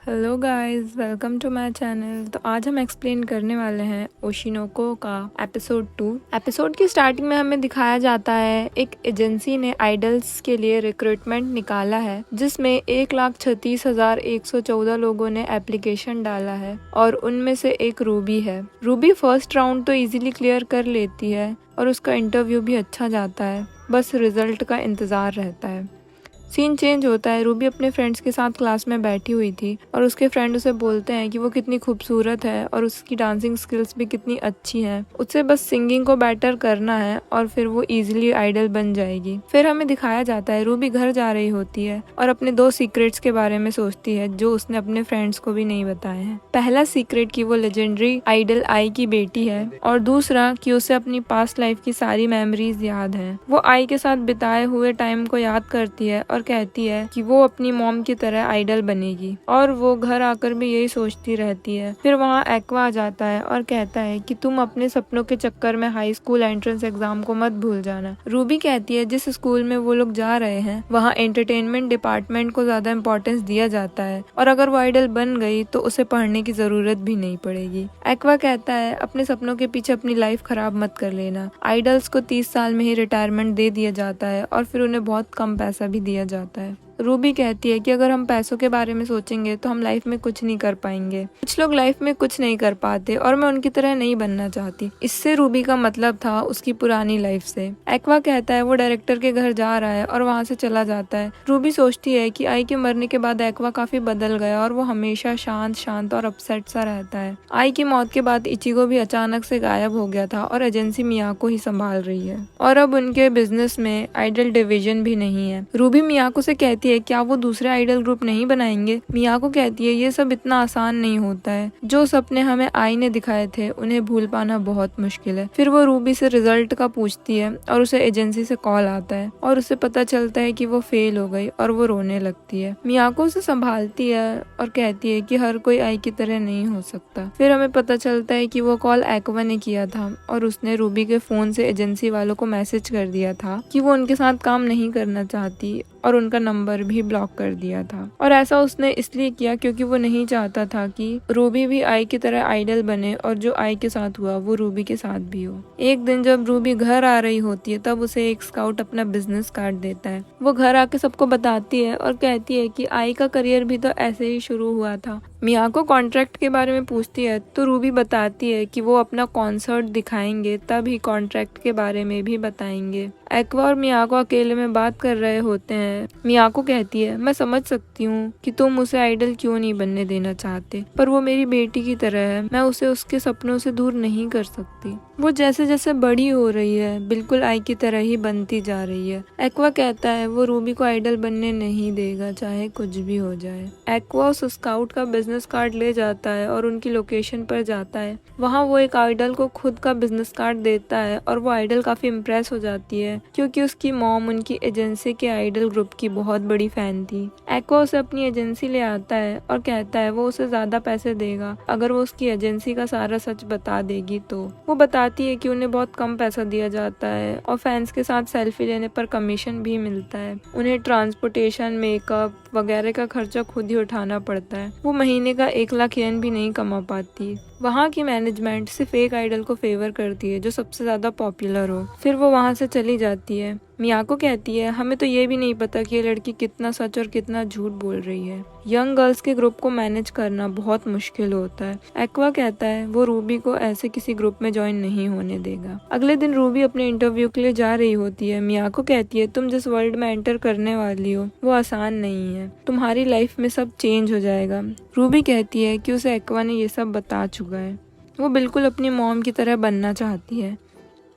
Hello guys, welcome to my channel. तो आज हम एक्सप्लेन करने वाले हैं ओशिनोको का एपिसोड 2। एपिसोड की स्टार्टिंग में हमें दिखाया जाता है एक एजेंसी ने आइडल्स के लिए रिक्रूटमेंट निकाला है जिसमें 1,36,114 लोगों ने एप्लीकेशन डाला है और उनमें से एक रूबी है। रूबी फर्स्ट राउंड तो इजीली क्लियर कर लेती है और उसका इंटरव्यू भी अच्छा जाता है, बस रिजल्ट का इंतज़ार रहता है। सीन चेंज होता है। रूबी अपने फ्रेंड्स के साथ क्लास में बैठी हुई थी और उसके फ्रेंड उसे बोलते हैं कि वो कितनी खूबसूरत है और उसकी डांसिंग स्किल्स भी कितनी अच्छी हैं। उसे बस सिंगिंग को बेटर करना है और फिर वो इजीली आइडल बन जाएगी। फिर हमें दिखाया जाता है रूबी घर जा रही होती है और अपने 2 सीक्रेट्स के बारे में सोचती है जो उसने अपने फ्रेंड्स को भी नहीं बताए हैं। पहला सीक्रेट कि वो लेजेंडरी आइडल आई की बेटी है और दूसरा कि उसे अपनी पास्ट लाइफ की सारी मेमोरीज याद हैं। वो आई के साथ बिताए हुए टाइम को याद करती है और कहती है कि वो अपनी मॉम की तरह आइडल बनेगी और वो घर आकर भी यही सोचती रहती है। फिर वहाँ एक्वा आ जाता है और कहता है कि तुम अपने सपनों के चक्कर में हाई स्कूल एंट्रेंस एग्जाम को मत भूल जाना। रूबी कहती है जिस स्कूल में वो लोग जा रहे हैं वहाँ एंटरटेनमेंट डिपार्टमेंट को ज्यादा इम्पोर्टेंस दिया जाता है और अगर वो आइडल बन गई तो उसे पढ़ने की जरूरत भी नहीं पड़ेगी। एक्वा कहता है अपने सपनों के पीछे अपनी लाइफ खराब मत कर लेना। आइडल्स को 30 साल में ही रिटायरमेंट दे दिया जाता है और फिर उन्हें बहुत कम पैसा भी दिया जाता है। रूबी कहती है कि अगर हम पैसों के बारे में सोचेंगे तो हम लाइफ में कुछ नहीं कर पाएंगे। कुछ लोग लाइफ में कुछ नहीं कर पाते और मैं उनकी तरह नहीं बनना चाहती। इससे रूबी का मतलब था उसकी पुरानी लाइफ से। एक्वा कहता है वो डायरेक्टर के घर जा रहा है और वहाँ से चला जाता है। रूबी सोचती है कि आई के मरने के बाद एक्वा काफी बदल गया और वो हमेशा शांत और अपसेट सा रहता है। आई की मौत के बाद इचिगो भी अचानक से गायब हो गया था और एजेंसी मियाको ही संभाल रही है और अब उनके बिजनेस में आइडल डिवीजन भी नहीं है। रूबी मियाको से कहती है क्या वो दूसरे आइडल ग्रुप नहीं बनाएंगे। मियाको कहती है ये सब इतना आसान नहीं होता है। जो सपने हमें आई ने दिखाए थे उन्हें भूल पाना बहुत मुश्किल है। फिर वो रूबी से रिजल्ट का पूछती है और उसे एजेंसी से कॉल आता है और उसे पता चलता है कि वो फेल हो गई और वो रोने लगती है। मियाको उसे संभालती है और कहती है कि हर कोई आई की तरह नहीं हो सकता। फिर हमें पता चलता है कि वो कॉल एक्वा ने किया था और उसने रूबी के फोन से एजेंसी वालों को मैसेज कर दिया था कि वो उनके साथ काम नहीं करना चाहती और उनका नंबर भी ब्लॉक कर दिया था। और ऐसा उसने इसलिए किया क्योंकि वो नहीं चाहता था कि रूबी भी आई की तरह आइडल बने और जो आई के साथ हुआ वो रूबी के साथ भी हो। एक दिन जब रूबी घर आ रही होती है तब उसे एक स्काउट अपना बिजनेस कार्ड देता है। वो घर आके सबको बताती है और कहती है कि आई का करियर भी तो ऐसे ही शुरू हुआ था। मियाको कॉन्ट्रैक्ट के बारे में पूछती है तो रूबी बताती है कि वो अपना कॉन्सर्ट दिखाएंगे तब ही कॉन्ट्रैक्ट के बारे में भी बताएंगे। एक्वा और मियाको अकेले में बात कर रहे होते हैं। मियाको कहती है मैं समझ सकती हूँ कि तुम उसे आइडल क्यों नहीं बनने देना चाहते, पर वो मेरी बेटी की तरह है। मैं उसे उसके सपनों से दूर नहीं कर सकती। वो जैसे जैसे बड़ी हो रही है बिल्कुल आई की तरह ही बनती जा रही है। एक्वा कहता है वो रूबी को आइडल बनने नहीं देगा चाहे कुछ भी हो जाए। एक्वा उस स्काउट का बिजनेस कार्ड ले जाता है और उनकी लोकेशन पर जाता है। वहाँ वो एक आइडल को खुद का बिजनेस कार्ड देता है और वो आइडल काफी इम्प्रेस हो जाती है क्योंकि उसकी मॉम उनकी एजेंसी के आइडल ग्रुप की बहुत बड़ी फैन थी। एक्वा उसे अपनी एजेंसी ले आता है और कहता है वो उसे ज्यादा पैसे देगा अगर वो उसकी एजेंसी का सारा सच बता देगी। तो वो बताती है कि उन्हें बहुत कम पैसा दिया जाता है और फैंस के साथ सेल्फी लेने पर कमीशन भी मिलता है। उन्हें ट्रांसपोर्टेशन, मेकअप वगैरह का खर्चा खुद ही उठाना पड़ता है। वो महीने का 1,00,000 येन भी नहीं कमा पाती। वहाँ की मैनेजमेंट सिर्फ एक आइडल को फेवर करती है जो सबसे ज्यादा पॉपुलर हो। फिर वो वहाँ से चली जाती है। मियाको कहती है हमें तो ये भी नहीं पता कि ये लड़की कितना सच और कितना झूठ बोल रही है। यंग गर्ल्स के ग्रुप को मैनेज करना बहुत मुश्किल होता है। एक्वा कहता है वो रूबी को ऐसे किसी ग्रुप में ज्वाइन नहीं होने देगा। अगले दिन रूबी अपने इंटरव्यू के लिए जा रही होती है। मियाको कहती है तुम जिस वर्ल्ड में एंटर करने वाली हो वो आसान नहीं है। तुम्हारी लाइफ में सब चेंज हो जाएगा। रूबी कहती है कि उसे एक्वा ने ये सब बता चुका है। वो बिल्कुल अपनी मॉम की तरह बनना चाहती है।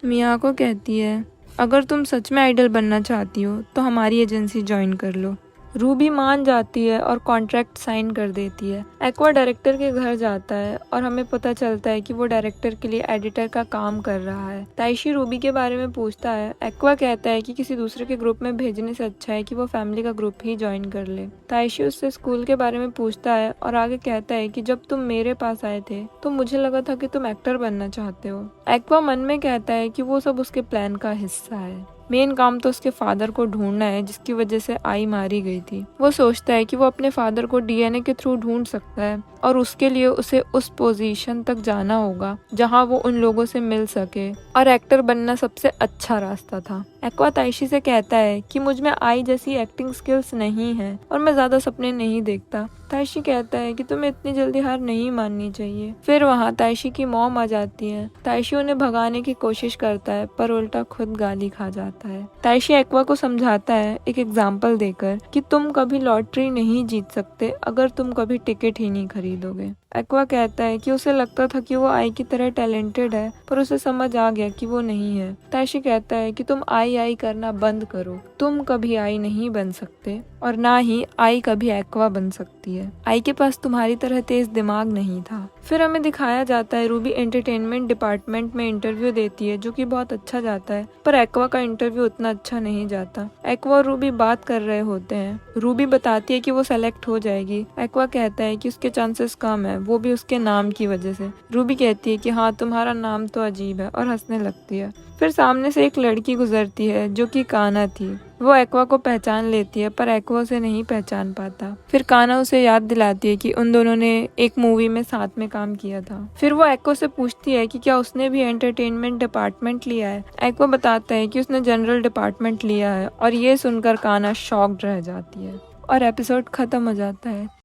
मियाको कहती है अगर तुम सच में आइडल बनना चाहती हो तो हमारी एजेंसी ज्वाइन कर लो। रूबी मान जाती है और कॉन्ट्रैक्ट साइन कर देती है। एक्वा डायरेक्टर के घर जाता है और हमें पता चलता है कि वो डायरेक्टर के लिए एडिटर का काम कर रहा है। ताइशी रूबी के बारे में पूछता है। एक्वा कहता है कि किसी दूसरे के ग्रुप में भेजने से अच्छा है कि वो फैमिली का ग्रुप ही ज्वाइन कर ले। ताइशी उससे स्कूल के बारे में पूछता है और आगे कहता है कि जब तुम मेरे पास आए थे तो मुझे लगा था कि तुम एक्टर बनना चाहते हो। एक्वा मन में कहता है कि वो सब उसके प्लान का हिस्सा है। मेन काम तो उसके फादर को ढूंढना है जिसकी वजह से आई मारी गई थी। वो सोचता है कि वो अपने फादर को डीएनए के थ्रू ढूंढ सकता है और उसके लिए उसे उस पोजीशन तक जाना होगा जहां वो उन लोगों से मिल सके, और एक्टर बनना सबसे अच्छा रास्ता था। एक्वा ताइशी से कहता है कि मुझ में आई जैसी एक्टिंग स्किल्स नहीं है और मैं ज्यादा सपने नहीं देखता। ताइशी कहता है कि तुम्हें इतनी जल्दी हार नहीं माननी चाहिए। फिर वहाँ ताइशी की मॉम आ जाती है। ताइशी उन्हें भगाने की कोशिश करता है पर उल्टा खुद गाली खा जाता है। ताइशी एक्वा को समझाता है एक एग्जाम्पल देकर कि तुम कभी लॉटरी नहीं जीत सकते अगर तुम कभी टिकट ही नहीं खरीदोगे। एक्वा कहता है कि उसे लगता था कि वो आई की तरह टैलेंटेड है पर उसे समझ आ गया कि वो नहीं है। ताइशी कहता है कि तुम आई करना बंद करो, तुम कभी आई नहीं बन सकते और ना ही आई कभी एक्वा बन सकती है। आई के पास तुम्हारी तरह तेज दिमाग नहीं था। फिर हमें दिखाया जाता है रूबी एंटरटेनमेंट डिपार्टमेंट में इंटरव्यू देती है जो कि बहुत अच्छा जाता है, पर एक्वा का इंटरव्यू उतना अच्छा नहीं जाता। एक्वा और रूबी बात कर रहे होते हैं। रूबी बताती है कि वो सेलेक्ट हो जाएगी। एक्वा कहता है कि उसके चांसेस कम है, वो भी उसके नाम की वजह से। रूबी कहती है कि हाँ तुम्हारा नाम तो अजीब है और हंसने लगती है। फिर सामने से एक लड़की गुजरती है जो कि काना थी। वो एक्वा को पहचान लेती है पर एक्वा उसे नहीं पहचान पाता। फिर काना उसे याद दिलाती है कि उन दोनों ने एक मूवी में साथ में काम किया था। फिर वो एक्वा से पूछती है कि क्या उसने भी एंटरटेनमेंट डिपार्टमेंट लिया है। एक्वा बताता है कि उसने जनरल डिपार्टमेंट लिया है और ये सुनकर काना शॉक्ड रह जाती है और एपिसोड खत्म हो जाता है।